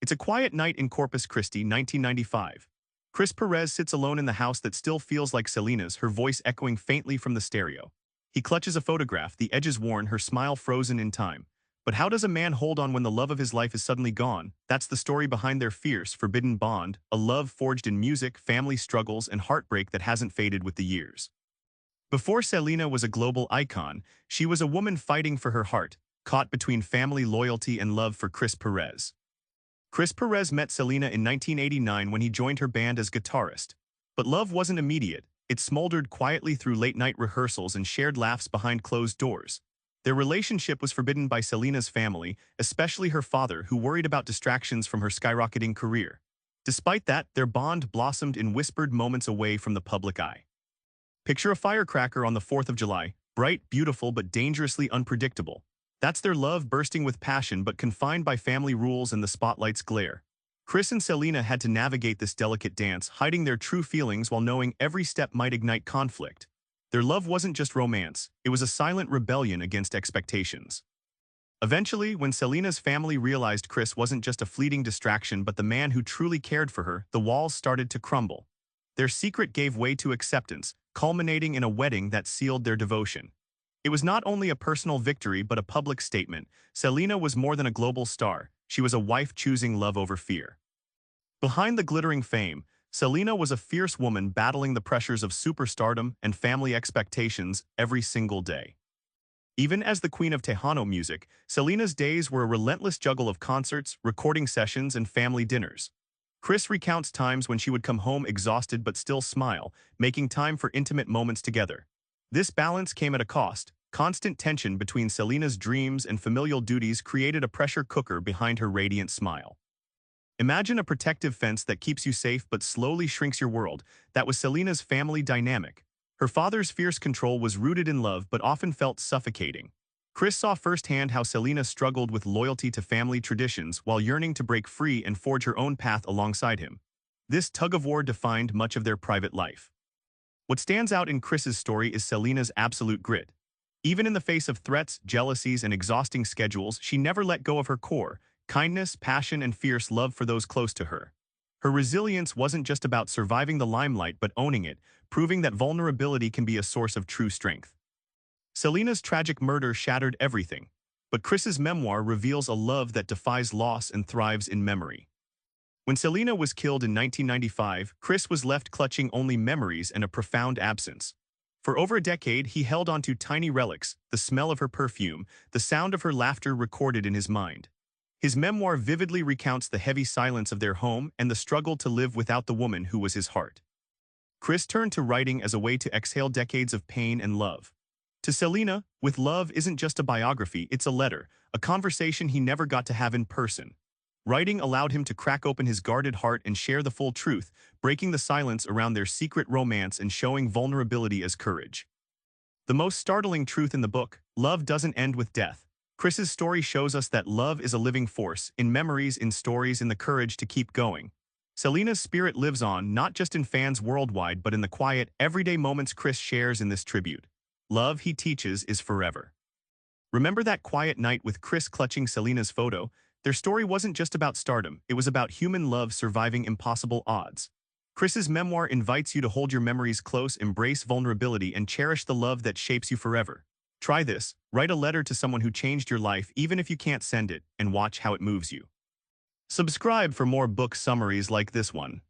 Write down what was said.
It's a quiet night in Corpus Christi, 1995. Chris Perez sits alone in the house that still feels like Selena's, her voice echoing faintly from the stereo. He clutches a photograph, the edges worn, her smile frozen in time. But how does a man hold on when the love of his life is suddenly gone? That's the story behind their fierce, forbidden bond, a love forged in music, family struggles, and heartbreak that hasn't faded with the years. Before Selena was a global icon, she was a woman fighting for her heart, caught between family loyalty and love for Chris Perez. Chris Perez met Selena in 1989 when he joined her band as guitarist. But love wasn't immediate. It smoldered quietly through late-night rehearsals and shared laughs behind closed doors. Their relationship was forbidden by Selena's family, especially her father, who worried about distractions from her skyrocketing career. Despite that, their bond blossomed in whispered moments away from the public eye. Picture a firecracker on the 4th of July, bright, beautiful, but dangerously unpredictable. That's their love bursting with passion but confined by family rules and the spotlight's glare. Chris and Selena had to navigate this delicate dance, hiding their true feelings while knowing every step might ignite conflict. Their love wasn't just romance, it was a silent rebellion against expectations. Eventually, when Selena's family realized Chris wasn't just a fleeting distraction but the man who truly cared for her, the walls started to crumble. Their secret gave way to acceptance, culminating in a wedding that sealed their devotion. It was not only a personal victory but a public statement. Selena was more than a global star. She was a wife choosing love over fear. Behind the glittering fame, Selena was a fierce woman battling the pressures of superstardom and family expectations every single day. Even as the queen of Tejano music, Selena's days were a relentless juggle of concerts, recording sessions, and family dinners. Chris recounts times when she would come home exhausted but still smile, making time for intimate moments together. This balance came at a cost. Constant tension between Selena's dreams and familial duties created a pressure cooker behind her radiant smile. Imagine a protective fence that keeps you safe but slowly shrinks your world. That was Selena's family dynamic. Her father's fierce control was rooted in love but often felt suffocating. Chris saw firsthand how Selena struggled with loyalty to family traditions while yearning to break free and forge her own path alongside him. This tug-of-war defined much of their private life. What stands out in Chris's story is Selena's absolute grit. Even in the face of threats, jealousies, and exhausting schedules, she never let go of her core: kindness, passion, and fierce love for those close to her. Her resilience wasn't just about surviving the limelight but owning it, proving that vulnerability can be a source of true strength. Selena's tragic murder shattered everything, but Chris's memoir reveals a love that defies loss and thrives in memory. When Selena was killed in 1995, Chris was left clutching only memories and a profound absence. For over a decade, he held onto tiny relics: the smell of her perfume, the sound of her laughter recorded in his mind. His memoir vividly recounts the heavy silence of their home and the struggle to live without the woman who was his heart. Chris turned to writing as a way to exhale decades of pain and love. To Selena, With Love isn't just a biography, it's a letter, a conversation he never got to have in person. Writing allowed him to crack open his guarded heart and share the full truth, breaking the silence around their secret romance and showing vulnerability as courage. The most startling truth in the book: love doesn't end with death. Chris's story shows us that love is a living force, in memories, in stories, in the courage to keep going. Selena's spirit lives on, not just in fans worldwide but in the quiet, everyday moments Chris shares in this tribute. Love, he teaches, is forever. Remember that quiet night with Chris clutching Selena's photo? Their story wasn't just about stardom, it was about human love surviving impossible odds. Chris's memoir invites you to hold your memories close, embrace vulnerability, and cherish the love that shapes you forever. Try this: write a letter to someone who changed your life, even if you can't send it, and watch how it moves you. Subscribe for more book summaries like this one.